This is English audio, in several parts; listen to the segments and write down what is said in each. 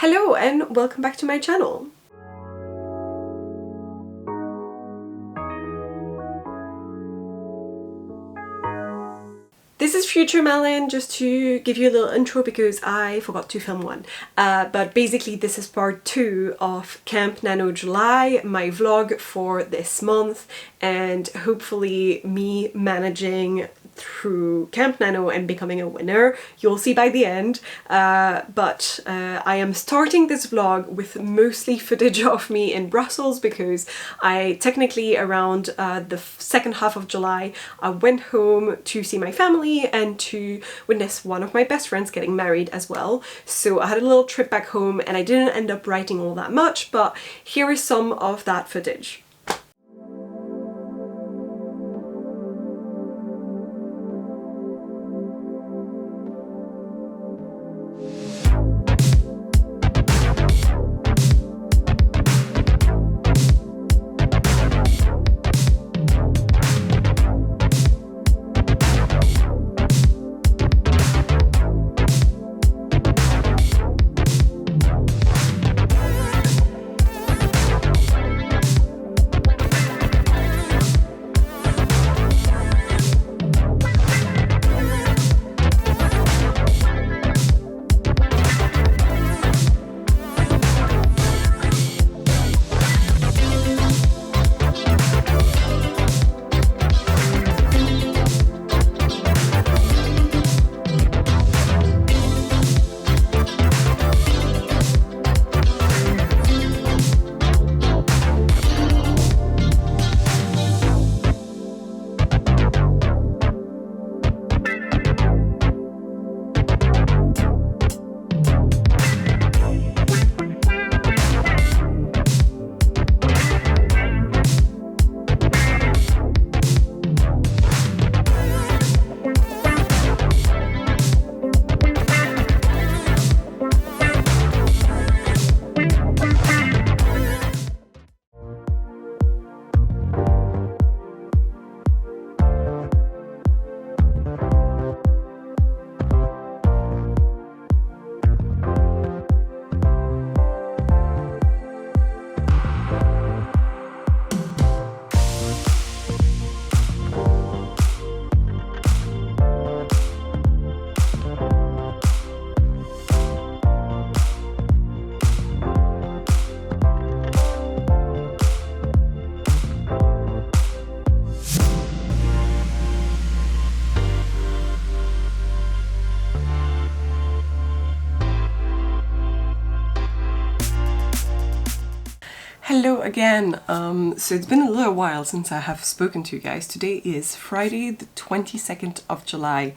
Hello and welcome back to my channel. This is future Malin, just to give you a little intro because I forgot to film one. But basically this is part 2 of Camp NaNo July, my vlog for this month, and hopefully me managing through Camp Nano and becoming a winner. You'll see by the end. But I am starting this vlog with mostly footage of me in Brussels because I technically around the second half of July I went home to see my family and to witness one of my best friends getting married as well. So I had a little trip back home and I didn't end up writing all that much, but here is some of that footage. Hello again. So it's been a little while since I have spoken to you guys. Today is Friday the 22nd of July.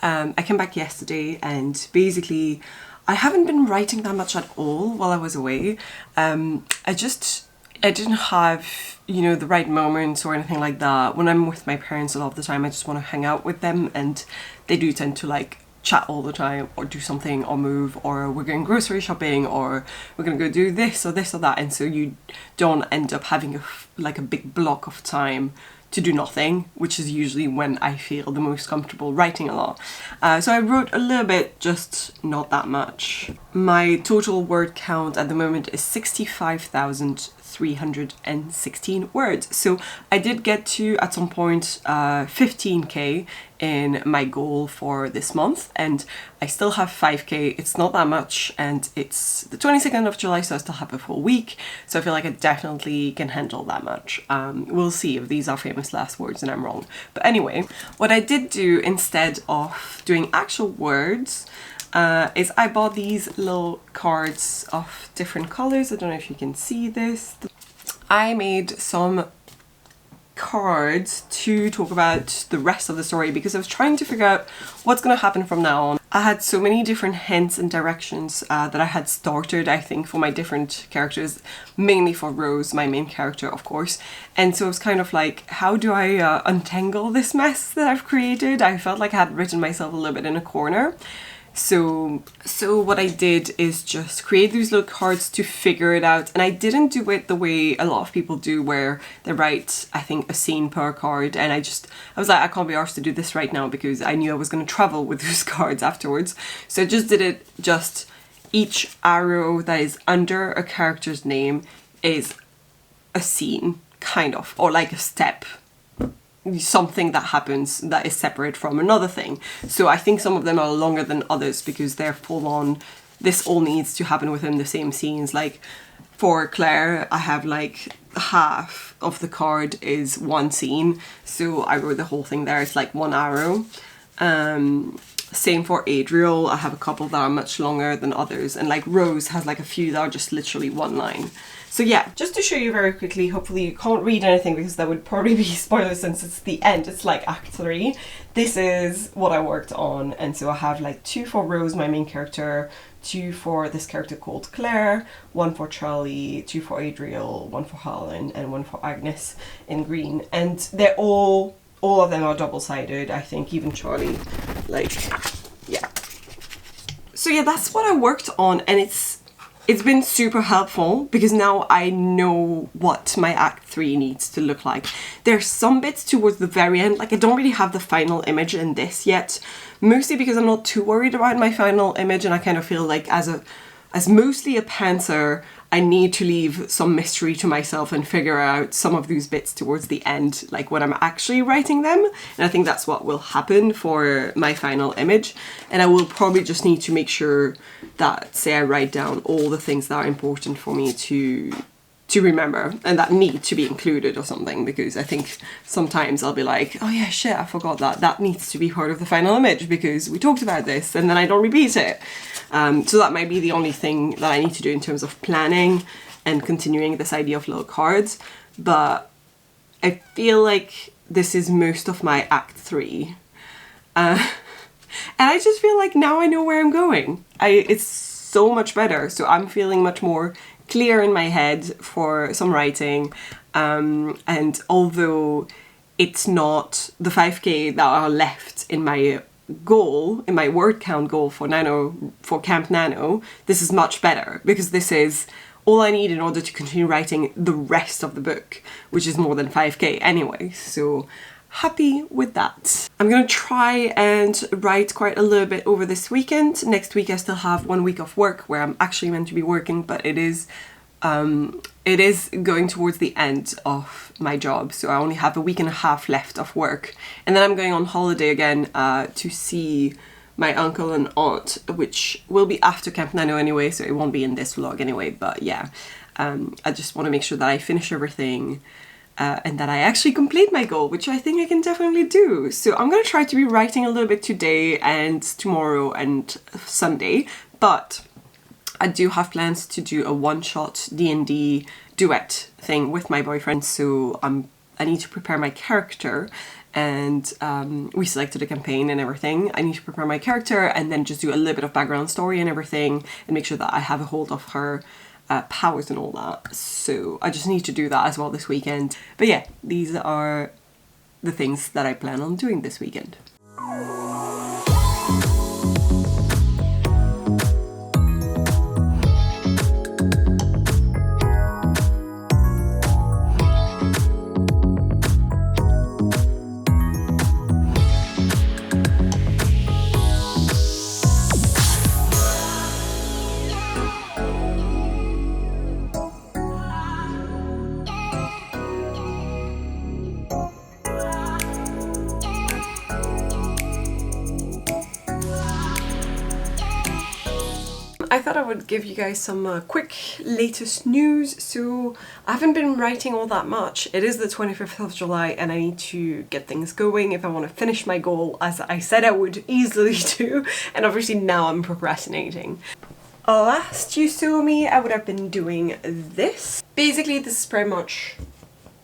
I came back yesterday and basically I haven't been writing that much at all while I was away. I didn't have, you know, the right moments or anything like that. When I'm with my parents a lot of the time I just want to hang out with them, and they do tend to like chat all the time or do something or move, or we're going grocery shopping, or we're gonna go do this or that, and so you don't end up having a big block of time to do nothing, which is usually when I feel the most comfortable writing a lot. So I wrote a little bit, just not that much. My total word count at the moment is 65,316 words. So I did get to, at some point, 15k in my goal for this month, and I still have 5k. It's not that much, and it's the 22nd of July, so I still have a full week, so I feel like I definitely can handle that much. We'll see if these are famous last words and I'm wrong. But anyway, what I did do instead of doing actual words is I bought these little cards of different colors. I don't know if you can see this. I made some cards to talk about the rest of the story because I was trying to figure out what's going to happen from now on. I had so many different hints and directions that I had started, I think, for my different characters, mainly for Rose, my main character, of course. And so it was kind of like, how do I untangle this mess that I've created? I felt like I had written myself a little bit in a corner. So what I did is just create these little cards to figure it out, and I didn't do it the way a lot of people do where they write, I think, a scene per card, and I was like, I can't be arsed to do this right now because I knew I was going to travel with those cards afterwards. So I just did it just each arrow that is under a character's name is a scene, kind of, or like a step, something that happens that is separate from another thing. So I think some of them are longer than others because they're full on, this all needs to happen within the same scenes. Like for Claire, I have like half of the card is one scene, so I wrote the whole thing there. It's like one arrow. Same for Adriel, I have a couple that are much longer than others, and like Rose has like a few that are just literally one line. So yeah, just to show you very quickly, hopefully you can't read anything because that would probably be spoilers since it's the end, it's like Act 3. This is what I worked on, and so I have like 2 for Rose, my main character, 2 for this character called Claire, 1 for Charlie, 2 for Adriel, 1 for Malin, and 1 for Agnes in green. And they're all of them are double-sided, I think, even Charlie, like, yeah. So yeah, that's what I worked on, and it's been super helpful because now I know what my Act 3 needs to look like. There's some bits towards the very end, like I don't really have the final image in this yet, mostly because I'm not too worried about my final image, and I kind of feel like as mostly a pantser, I need to leave some mystery to myself and figure out some of those bits towards the end, like when I'm actually writing them. And I think that's what will happen for my final image. And I will probably just need to make sure that, say, I write down all the things that are important for me to remember and that need to be included or something, because I think sometimes I'll be like, oh yeah, shit, I forgot that needs to be part of the final image because we talked about this, and then I don't repeat it. So that might be the only thing that I need to do in terms of planning and continuing this idea of little cards, but I feel like this is most of my Act 3. And I just feel like now I know where I'm going. It's so much better, so I'm feeling much more clear in my head for some writing, and although it's not the 5k that are left in my goal, in my word count goal for Camp Nano, this is much better because this is all I need in order to continue writing the rest of the book, which is more than 5k anyway, so happy with that. I'm gonna try and write quite a little bit over this weekend. Next week I still have 1 week of work where I'm actually meant to be working, but it is going towards the end of my job, so I only have a week and a half left of work, and then I'm going on holiday again to see my uncle and aunt, which will be after Camp Nano anyway, so it won't be in this vlog anyway, but yeah, I just want to make sure that I finish everything and that I actually complete my goal, which I think I can definitely do. So I'm going to try to be writing a little bit today and tomorrow and Sunday, but I do have plans to do a one-shot D&D duet thing with my boyfriend, so I need to prepare my character, and we selected a campaign and everything. I need to prepare my character and then just do a little bit of background story and everything and make sure that I have a hold of her powers and all that. So I just need to do that as well this weekend. But yeah, these are the things that I plan on doing this weekend. I thought I would give you guys some quick latest news. So I haven't been writing all that much. It is the 25th of July and I need to get things going if I want to finish my goal, as I said I would easily do, and obviously now I'm procrastinating. Last you saw me, I would have been doing this. Basically this is pretty much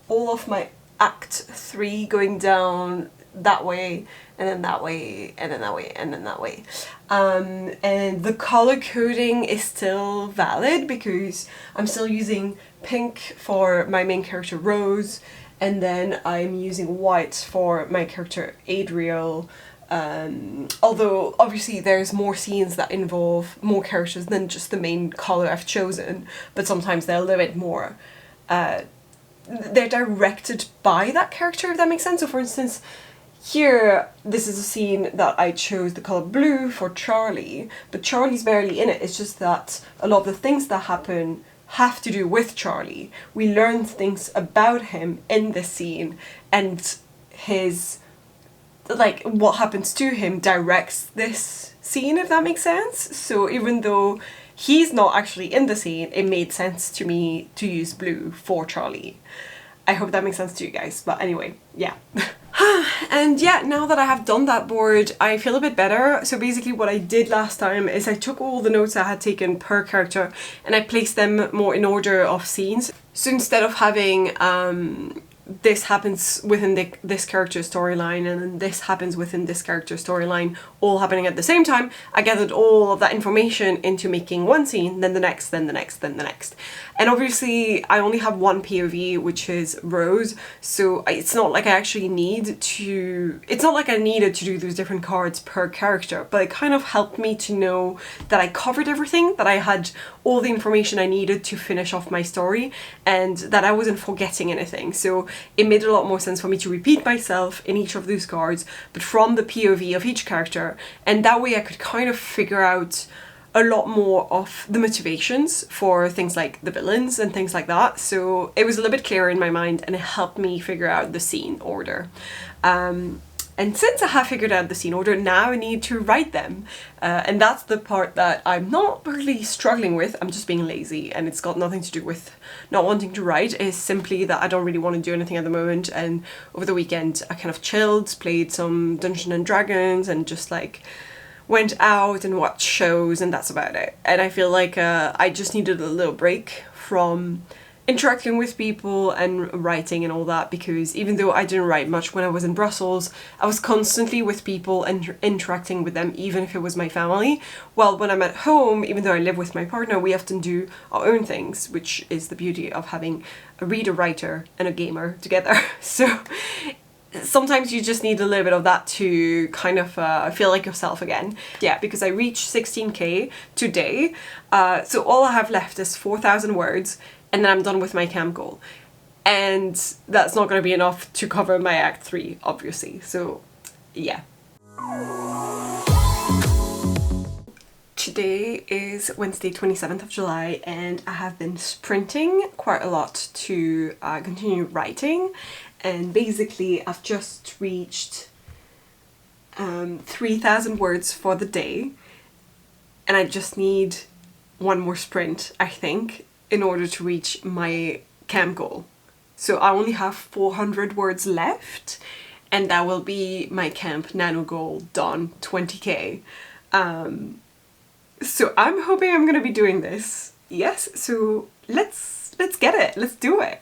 all of my Act 3 going down that way, and then that way, and then that way, and then that way. And the color coding is still valid because I'm still using pink for my main character Rose, and then I'm using white for my character Adriel. Although obviously there's more scenes that involve more characters than just the main color I've chosen, but sometimes they're a little bit more, they're directed by that character, if that makes sense. So for instance, here, this is a scene that I chose the colour blue for Charlie, but Charlie's barely in it. It's just that a lot of the things that happen have to do with Charlie. We learn things about him in this scene, and his, like, what happens to him directs this scene, if that makes sense. So even though he's not actually in the scene, it made sense to me to use blue for Charlie. I hope that makes sense to you guys, but anyway, yeah. And yeah, now that I have done that board, I feel a bit better. So basically what I did last time is I took all the notes I had taken per character and I placed them more in order of scenes. So instead of having this happens within this character's storyline and then this happens within this character's storyline all happening at the same time, I gathered all of that information into making one scene, then the next, then the next, then the next. And obviously I only have one POV, which is Rose, so it's not like I actually need to, it's not like I needed to do those different cards per character, but it kind of helped me to know that I covered everything, that I had all the information I needed to finish off my story, and that I wasn't forgetting anything. So it made a lot more sense for me to repeat myself in each of those cards, but from the POV of each character, and that way I could kind of figure out a lot more of the motivations for things like the villains and things like that. So it was a little bit clearer in my mind and it helped me figure out the scene order. And since I have figured out the scene order, now I need to write them. And that's the part that I'm not really struggling with. I'm just being lazy, and it's got nothing to do with not wanting to write. It's simply that I don't really want to do anything at the moment. And over the weekend, I kind of chilled, played some Dungeons and Dragons, and just like went out and watched shows, and that's about it. And I feel like I just needed a little break from interacting with people and writing and all that, because even though I didn't write much when I was in Brussels, I was constantly with people and interacting with them, even if it was my family. Well, when I'm at home, even though I live with my partner, we often do our own things, which is the beauty of having a reader, writer and a gamer together. So sometimes you just need a little bit of that to kind of feel like yourself again. Yeah, because I reached 16k today, so all I have left is 4,000 words, and then I'm done with my camp goal. And that's not going to be enough to cover my Act 3, obviously. So, yeah. Today is Wednesday, 27th of July, and I have been sprinting quite a lot to continue writing. And basically, I've just reached 3,000 words for the day. And I just need one more sprint, I think, in order to reach my camp goal. So I only have 400 words left, and that will be my Camp Nano goal done, 20k. So I'm hoping I'm gonna be doing this. Yes, so let's get it, let's do it.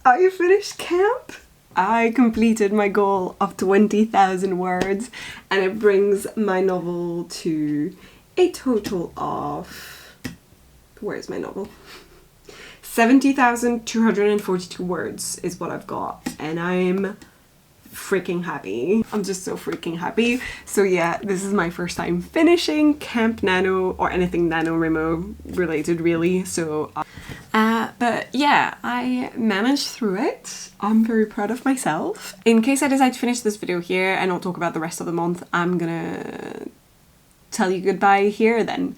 I finished camp. I completed my goal of 20,000 words, and it brings my novel to a total of, where's my novel? 70,242 words is what I've got, and I'm freaking happy. I'm just so freaking happy. So yeah, this is my first time finishing Camp Nano or anything NaNoWriMo related really. So but yeah, I managed through it. I'm very proud of myself. In case I decide to finish this video here and not talk about the rest of the month, I'm gonna tell you goodbye here then.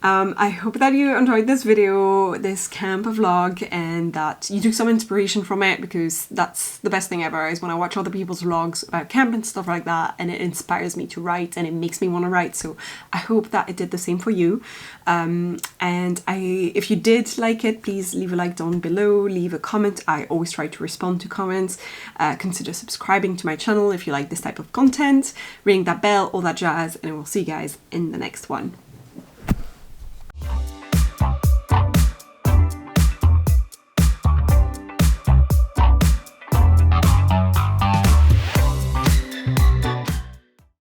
I hope that you enjoyed this video, this camp vlog, and that you took some inspiration from it, because that's the best thing ever, is when I watch other people's vlogs about camp and stuff like that, and it inspires me to write and it makes me want to write. So I hope that it did the same for you. If you did like it, please leave a like down below, leave a comment. I always try to respond to comments. Consider subscribing to my channel if you like this type of content, ring that bell, all that jazz, and I will see you guys in the next one.